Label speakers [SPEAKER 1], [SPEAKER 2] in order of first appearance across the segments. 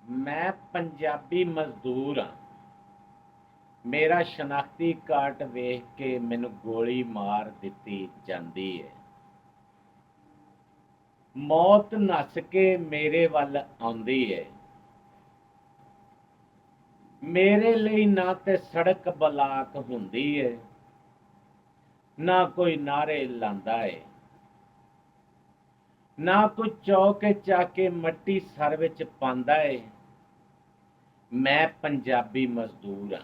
[SPEAKER 1] ਮੈਂ ਪੰਜਾਬੀ ਮਜ਼ਦੂਰ ਹਾਂ। ਮੇਰਾ ਸ਼ਨਾਖਤੀ ਕਾਰਡ ਵੇਖ ਕੇ ਮੈਨੂੰ ਗੋਲੀ ਮਾਰ ਦਿੱਤੀ ਜਾਂਦੀ ਹੈ। ਮੌਤ ਨੱਸ ਕੇ ਮੇਰੇ ਵੱਲ ਆਉਂਦੀ ਹੈ। ਮੇਰੇ ਲਈ ਨਾ ਤੇ ਸੜਕ ਬਲਾਕ ਹੁੰਦੀ ਹੈ, ਨਾ ਕੋਈ ਨਾਰੇ ਲਾਂਦਾ ਹੈ, ਨਾ ਕੋਈ ਚੌਕ ਚਾਕੇ ਮੱਟੀ ਸਰ ਵਿੱਚ ਪਾਉਂਦਾ ਹੈ। ਮੈਂ ਪੰਜਾਬੀ ਮਜ਼ਦੂਰ ਹਾਂ।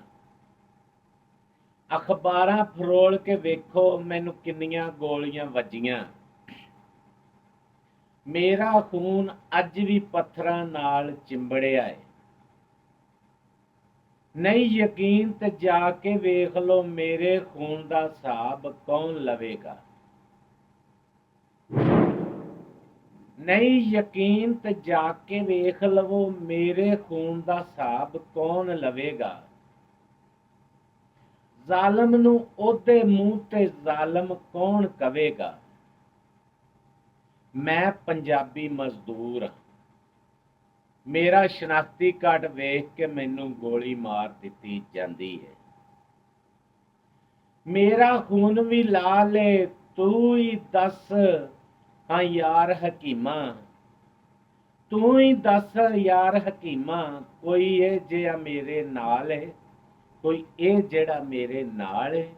[SPEAKER 1] ਅਖਬਾਰਾਂ ਫਰੋਲ ਕੇ ਵੇਖੋ ਮੈਨੂੰ ਕਿੰਨੀਆਂ ਗੋਲੀਆਂ ਵੱਜੀਆਂ। ਮੇਰਾ ਖੂਨ ਅੱਜ ਵੀ ਪੱਥਰਾਂ ਨਾਲ ਚਿੰਬੜਿਆ ਹੈ। ਨਹੀਂ ਯਕੀਨ ਤੇ ਜਾ ਕੇ ਵੇਖ ਲਓ, ਮੇਰੇ ਖੂਨ ਦਾ ਹਿਸਾਬ ਕੌਣ ਲਵੇਗਾ। ਨਹੀਂ ਯਕੀਨ ਤੇ ਜਾ ਕੇ ਵੇਖ ਲਵੋ, ਮੇਰੇ ਖੂਨ ਦਾ ਹਿਸਾਬ ਕੌਣ ਲਵੇਗਾ। ਜ਼ਾਲਮ ਨੂੰ ਉਹਦੇ ਮੂੰਹ ਤੇ ਜ਼ਾਲਮ ਕੌਣ ਕਵੇਗਾ। ਮੈਂ ਪੰਜਾਬੀ ਮਜ਼ਦੂਰ ਹਾਂ। ਮੇਰਾ ਸ਼ਨਾਖਤੀ ਕਾਰਡ ਵੇਖ ਕੇ ਮੈਨੂੰ ਗੋਲੀ ਮਾਰ ਦਿੱਤੀ ਜਾਂਦੀ ਹੈ। ਮੇਰਾ ਖੂਨ ਵੀ ਲਾਲ ਏ, ਤੂੰ ਹੀ ਦੱਸ ਹਾਂ ਯਾਰ ਹਕੀਮਾ। ਤੂੰ ਹੀ ਦੱਸ ਯਾਰ ਹਕੀਮਾ, ਕੋਈ ਇਹ ਜਿਹੜਾ ਮੇਰੇ ਨਾਲ ਹੈ, ਕੋਈ ਇਹ ਜਿਹੜਾ ਮੇਰੇ ਨਾਲ ਹੈ।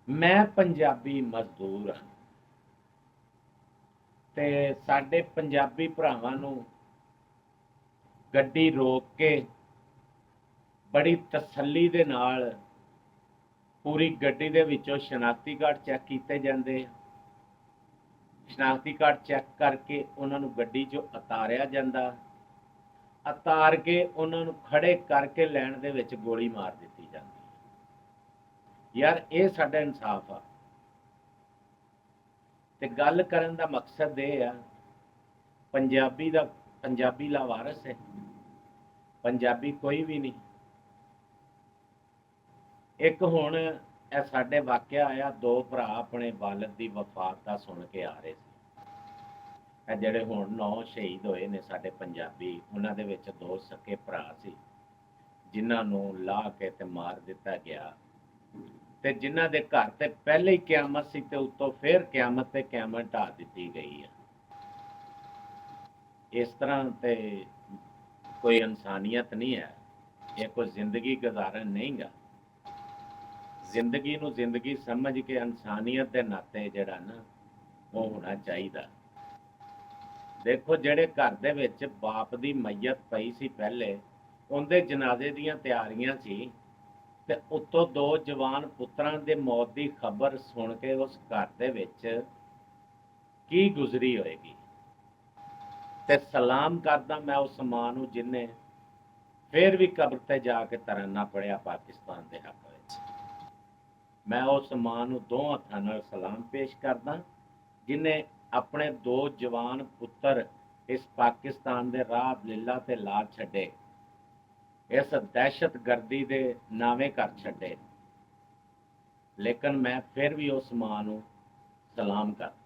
[SPEAKER 1] ਮੈਂ ਪੰਜਾਬੀ ਮਜ਼ਦੂਰ ਹਾਂ ਤੇ ਸਾਡੇ ਪੰਜਾਬੀ ਭਰਾਵਾਂ ਨੂੰ ਗੱਡੀ ਰੋਕ ਕੇ ਬੜੀ ਤਸੱਲੀ ਦੇ ਨਾਲ ਪੂਰੀ ਗੱਡੀ ਦੇ ਵਿੱਚੋਂ ਸ਼ਨਾਖਤੀ ਕਾਰਡ ਚੈੱਕ ਕੀਤੇ ਜਾਂਦੇ। ਸ਼ਨਾਖਤੀ ਕਾਰਡ ਚੈੱਕ ਕਰਕੇ ਉਹਨਾਂ ਨੂੰ ਗੱਡੀ 'ਚੋਂ ਉਤਾਰਿਆ ਜਾਂਦਾ। ਉਤਾਰ ਕੇ ਉਹਨਾਂ ਨੂੰ ਖੜੇ ਕਰਕੇ ਲੈਣ ਦੇ ਵਿੱਚ ਗੋਲੀ ਮਾਰ ਦਿੱਤੀ ਜਾਂਦੀ। ਯਾਰ ਇਹ ਸਾਡਾ ਇਨਸਾਫ ਆ। ਤੇ ਗੱਲ ਕਰਨ ਦਾ ਮਕਸਦ ਇਹ ਆ, ਪੰਜਾਬੀ ਲਾਵਾਰਸ ਹੈ, ਪੰਜਾਬੀ ਕੋਈ ਵੀ ਨਹੀਂ। ਇੱਕ ਹੁਣ ਇਹ ਸਾਡੇ ਵਾਕਿਆ ਆਇਆ, ਦੋ ਭਰਾ ਆਪਣੇ ਵਾਲਿਦ ਦੀ ਵਫਾਤ ਦਾ ਸੁਣ ਕੇ ਆ ਰਹੇ ਸੀ। ਇਹ ਜਿਹੜੇ ਹੁਣ 9 ਸ਼ਹੀਦ ਹੋਏ ਨੇ ਸਾਡੇ ਪੰਜਾਬੀ, ਉਹਨਾਂ ਦੇ ਵਿੱਚ 2 ਸਕੇ ਭਰਾ ਸੀ ਜਿਨ੍ਹਾਂ ਨੂੰ ਲਾਹ ਕੇ ਤੇ ਮਾਰ ਦਿੱਤਾ ਗਿਆ, ਤੇ ਜਿਨ੍ਹਾਂ ਦੇ ਘਰ ਤੇ ਪਹਿਲੇ ਹੀ ਕਿਆਮਤ ਸੀ ਤੇ ਉੱਤੋਂ ਫਿਰ ਕਿਆਮਤ ਤੇ ਕਿਆਮਤ ਢਾ ਦਿੱਤੀ ਗਈ ਹੈ। ਇਸ ਤਰ੍ਹਾਂ ਤੇ ਕੋਈ ਇਨਸਾਨੀਅਤ ਨਹੀਂ ਹੈ। ਇਹ ਕੋਈ ਜ਼ਿੰਦਗੀ ਗੁਜ਼ਾਰਨ ਨਹੀਂਗਾ। ਜ਼ਿੰਦਗੀ ਨੂੰ ਜ਼ਿੰਦਗੀ ਸਮਝ ਕੇ ਇਨਸਾਨੀਅਤ ਦੇ ਨਾਤੇ ਜਿਹੜਾ ਨਾ ਉਹ ਹੋਣਾ ਚਾਹੀਦਾ। ਦੇਖੋ, ਜਿਹੜੇ ਘਰ ਦੇ ਵਿੱਚ ਬਾਪ ਦੀ ਮਈਅਤ ਪਈ ਸੀ ਪਹਿਲੇ, ਉਹਦੇ ਜਨਾਜ਼ੇ ਦੀਆਂ ਤਿਆਰੀਆਂ ਸੀ, ਤੇ ਉੱਤੋਂ 2 ਜਵਾਨ ਪੁੱਤਰਾਂ ਦੇ ਮੌਤ ਦੀ ਖਬਰ ਸੁਣ ਕੇ ਉਸ ਘਰ ਦੇ ਵਿੱਚ ਕੀ ਗੁਜ਼ਰੀ ਹੋਏਗੀ। ਤੇ ਸਲਾਮ ਕਰਦਾ ਮੈਂ ਉਸ ਮਾਂ ਨੂੰ ਜਿਹਨੇ ਫਿਰ ਵੀ ਕਬਰ ਤੇ ਜਾ ਕੇ ਤਰਾਨਾ ਪੜਿਆ ਪਾਕਿਸਤਾਨ ਦੇ ਹੱਕ ਵਿੱਚ। ਮੈਂ ਉਸ ਮਾਂ ਨੂੰ 2 ਹੱਥਾਂ ਨਾਲ ਸਲਾਮ ਪੇਸ਼ ਕਰਦਾ ਜਿਹਨੇ ਆਪਣੇ 2 ਜਵਾਨ ਪੁੱਤਰ ਇਸ ਪਾਕਿਸਤਾਨ ਦੇ ਰਾਹ ਲੀਲਾ ਤੇ ਲਾ ਛੱਡੇ, ਇਸ ਦਹਿਸ਼ਤਗਰਦੀ ਦੇ ਨਾਵੇਂ ਕਰ ਛੱਡੇ। ਲੇਕਿਨ ਮੈਂ ਫਿਰ ਵੀ ਉਸ ਮਾਂ ਨੂੰ ਸਲਾਮ ਕਰਦਾ।